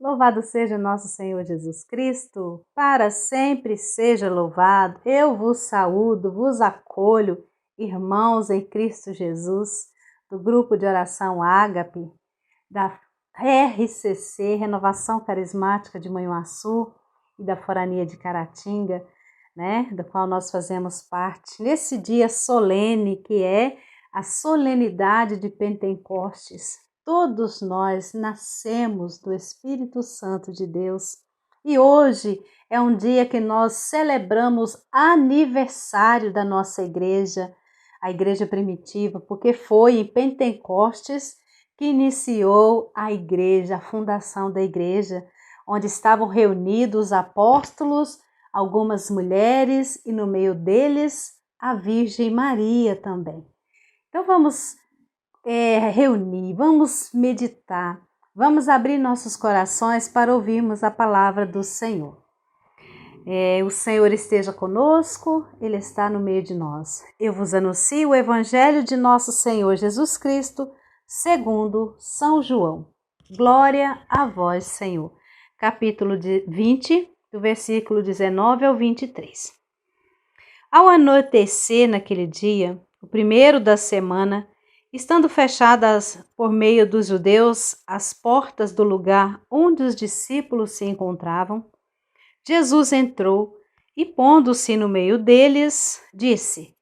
Louvado seja nosso Senhor Jesus Cristo, para sempre seja louvado. Eu vos saúdo, vos acolho, irmãos em Cristo Jesus, do grupo de oração Ágape, da RCC, Renovação Carismática de Manhuaçu e da Forania de Caratinga, da qual nós fazemos parte, nesse dia solene que é a solenidade de Pentecostes. Todos nós nascemos do Espírito Santo de Deus e hoje é um dia que nós celebramos aniversário da nossa igreja, a igreja primitiva, porque foi em Pentecostes que iniciou a igreja, a fundação da igreja, onde estavam reunidos os apóstolos, algumas mulheres e no meio deles a Virgem Maria também. Então vamos reunir, vamos meditar, vamos abrir nossos corações para ouvirmos a palavra do Senhor. O Senhor esteja conosco, Ele está no meio de nós. Eu vos anuncio o Evangelho de nosso Senhor Jesus Cristo, segundo São João. Glória a vós, Senhor. Capítulo 20, do versículo 19 ao 23. Ao anoitecer naquele dia, o primeiro da semana, estando fechadas por meio dos judeus as portas do lugar onde os discípulos se encontravam, Jesus entrou e, pondo-se no meio deles, disse: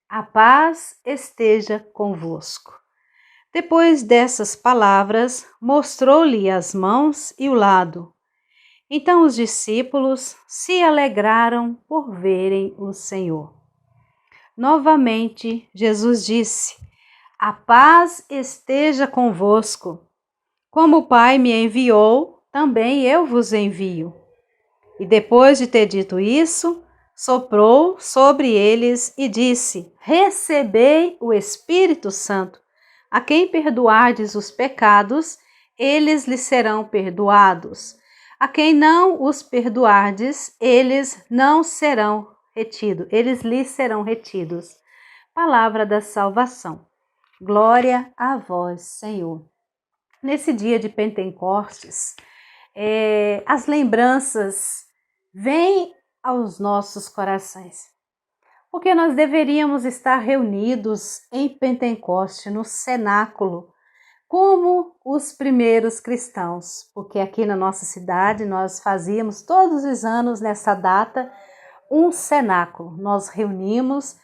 A paz esteja convosco. Depois dessas palavras, mostrou-lhe as mãos e o lado. Então os discípulos se alegraram por verem o Senhor. Novamente, Jesus disse: A paz esteja convosco. Como o Pai me enviou, também eu vos envio. E depois de ter dito isso, soprou sobre eles e disse: Recebei o Espírito Santo. A quem perdoardes os pecados, eles lhes serão perdoados. A quem não os perdoardes, eles lhes serão retidos. Palavra da salvação. Glória a vós, Senhor. Nesse dia de Pentecostes, as lembranças vêm aos nossos corações, porque nós deveríamos estar reunidos em Pentecoste, no cenáculo, como os primeiros cristãos, porque aqui na nossa cidade nós fazíamos todos os anos nessa data um cenáculo. Nós reunimos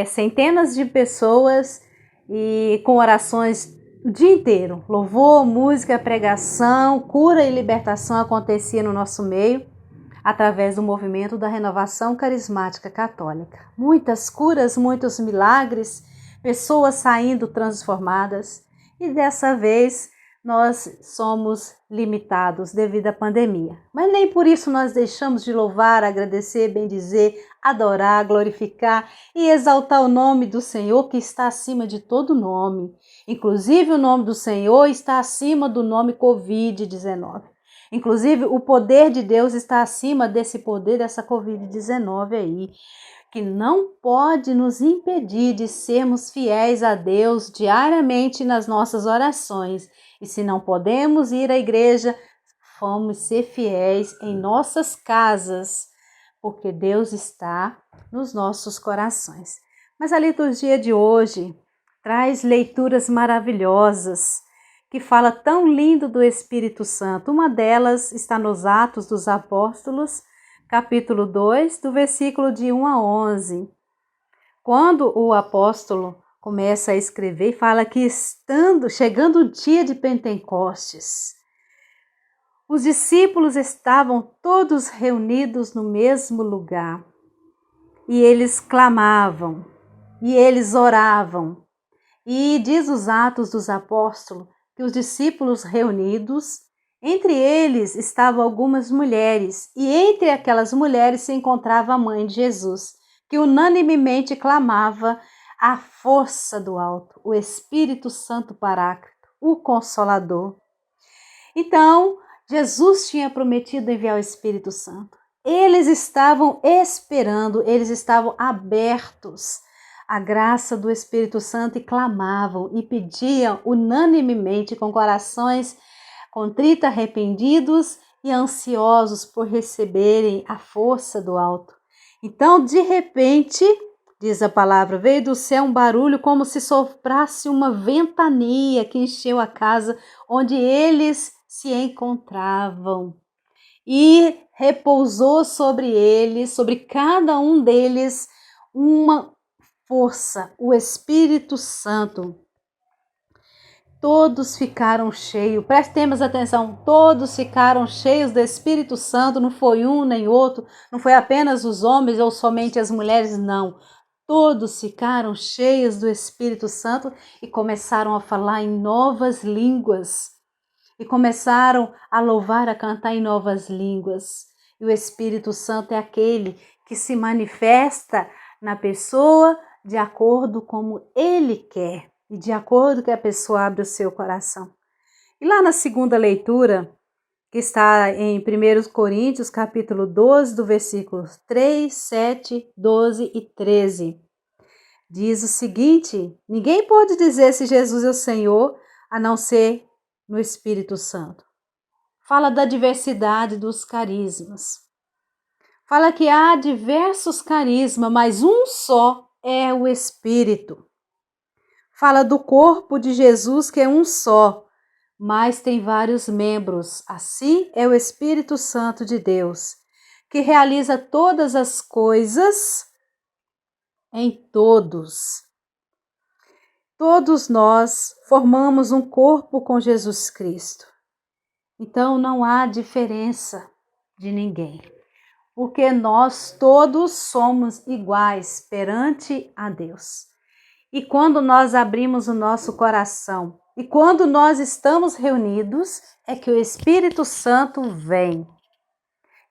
centenas de pessoas e com orações o dia inteiro. Louvor, música, pregação, cura e libertação acontecia no nosso meio através do movimento da Renovação Carismática Católica. Muitas curas, muitos milagres, pessoas saindo transformadas. E dessa vez nós somos limitados devido à pandemia. Mas nem por isso nós deixamos de louvar, agradecer, bendizer, adorar, glorificar e exaltar o nome do Senhor que está acima de todo nome. Inclusive o nome do Senhor está acima do nome Covid-19. Inclusive o poder de Deus está acima desse poder, dessa Covid-19 aí, que não pode nos impedir de sermos fiéis a Deus diariamente nas nossas orações. E se não podemos ir à igreja, vamos ser fiéis em nossas casas, porque Deus está nos nossos corações. Mas a liturgia de hoje traz leituras maravilhosas, que fala tão lindo do Espírito Santo. Uma delas está nos Atos dos Apóstolos, capítulo 2, do versículo de 1 a 11. Quando o apóstolo começa a escrever, fala que chegando o dia de Pentecostes, os discípulos estavam todos reunidos no mesmo lugar. E eles clamavam, e eles oravam. E diz os Atos dos Apóstolos que os discípulos reunidos, entre eles estavam algumas mulheres, e entre aquelas mulheres se encontrava a mãe de Jesus, que unanimemente clamava a força do alto, o Espírito Santo Paráclito, o Consolador. Então, Jesus tinha prometido enviar o Espírito Santo. Eles estavam esperando, eles estavam abertos à graça do Espírito Santo e clamavam e pediam unanimemente com corações contrita, arrependidos e ansiosos por receberem a força do alto. Então, de repente, diz a palavra, veio do céu um barulho como se soprasse uma ventania que encheu a casa onde eles se encontravam. E repousou sobre eles, sobre cada um deles, uma força, o Espírito Santo. Todos ficaram cheios, prestemos atenção, todos ficaram cheios do Espírito Santo, não foi um nem outro, não foi apenas os homens ou somente as mulheres, não. Todos ficaram cheios do Espírito Santo e começaram a falar em novas línguas. E começaram a louvar, a cantar em novas línguas. E o Espírito Santo é aquele que se manifesta na pessoa de acordo como ele quer e de acordo que a pessoa abre o seu coração. E lá na segunda leitura, que está em 1 Coríntios, capítulo 12, do versículos 3, 7, 12 e 13, diz o seguinte: ninguém pode dizer se Jesus é o Senhor, a não ser no Espírito Santo. Fala da diversidade dos carismas. Fala que há diversos carismas, mas um só é o Espírito. Fala do corpo de Jesus, que é um só, mas tem vários membros. Assim é o Espírito Santo de Deus, que realiza todas as coisas em todos. Todos nós formamos um corpo com Jesus Cristo. Então não há diferença de ninguém, porque nós todos somos iguais perante a Deus. E quando nós abrimos o nosso coração e quando nós estamos reunidos, é que o Espírito Santo vem.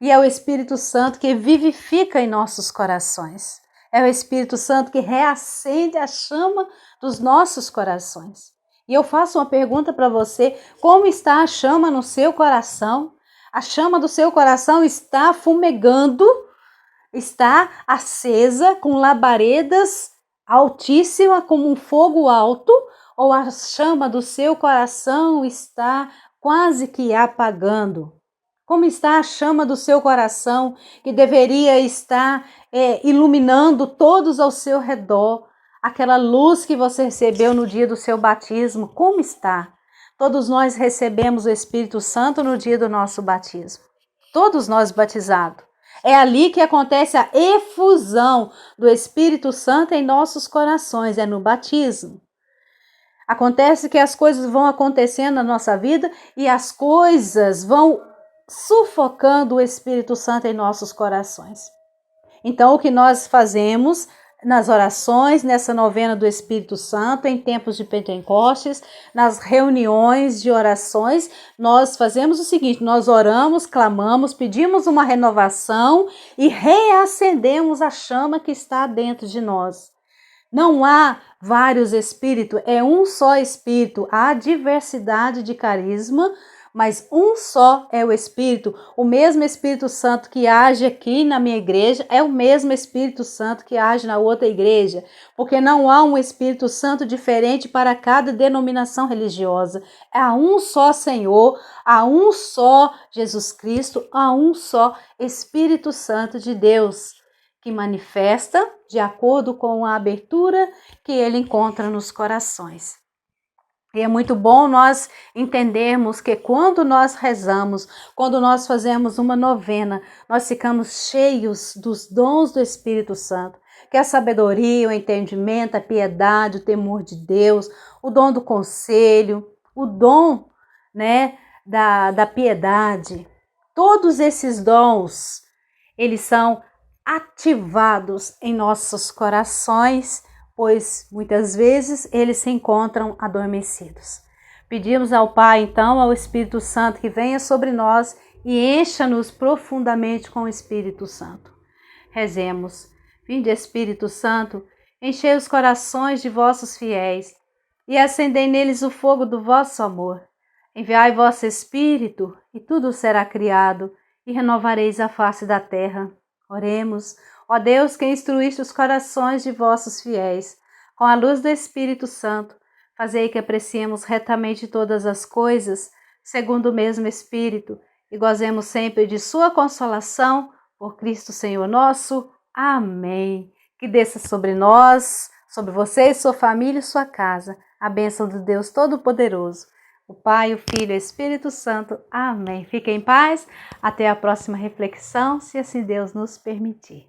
E é o Espírito Santo que vivifica em nossos corações. É o Espírito Santo que reacende a chama dos nossos corações. E eu faço uma pergunta para você: como está a chama no seu coração? A chama do seu coração está fumegando, está acesa com labaredas altíssimas, como um fogo alto, ou a chama do seu coração está quase que apagando? Como está a chama do seu coração, que deveria estar iluminando todos ao seu redor? Aquela luz que você recebeu no dia do seu batismo, como está? Todos nós recebemos o Espírito Santo no dia do nosso batismo. Todos nós batizados. É ali que acontece a efusão do Espírito Santo em nossos corações, é no batismo. Acontece que as coisas vão acontecendo na nossa vida e as coisas vão sufocando o Espírito Santo em nossos corações. Então, o que nós fazemos nas orações, nessa novena do Espírito Santo, em tempos de Pentecostes, nas reuniões de orações, nós fazemos o seguinte: nós oramos, clamamos, pedimos uma renovação e reacendemos a chama que está dentro de nós. Não há vários espíritos, é um só espírito. Há diversidade de carisma, mas um só é o Espírito. O mesmo Espírito Santo que age aqui na minha igreja é o mesmo Espírito Santo que age na outra igreja, porque não há um Espírito Santo diferente para cada denominação religiosa. Há um só Senhor, há um só Jesus Cristo, há um só Espírito Santo de Deus, que manifesta de acordo com a abertura que ele encontra nos corações. E é muito bom nós entendermos que quando nós rezamos, quando nós fazemos uma novena, nós ficamos cheios dos dons do Espírito Santo, que é a sabedoria, o entendimento, a piedade, o temor de Deus, o dom do conselho, o dom, da piedade. Todos esses dons, eles são ativados em nossos corações, pois muitas vezes eles se encontram adormecidos. Pedimos ao Pai, então, ao Espírito Santo, que venha sobre nós e encha-nos profundamente com o Espírito Santo. Rezemos. Vinde, Espírito Santo, enchei os corações de vossos fiéis e acendei neles o fogo do vosso amor. Enviai vosso Espírito e tudo será criado e renovareis a face da terra. Oremos. Ó Deus, que instruíste os corações de vossos fiéis, com a luz do Espírito Santo, fazei que apreciemos retamente todas as coisas, segundo o mesmo Espírito, e gozemos sempre de sua consolação, por Cristo Senhor nosso. Amém. Que desça sobre nós, sobre você, sua família e sua casa, a bênção do Deus Todo-Poderoso, o Pai, o Filho e o Espírito Santo. Amém. Fiquem em paz. Até a próxima reflexão, se assim Deus nos permitir.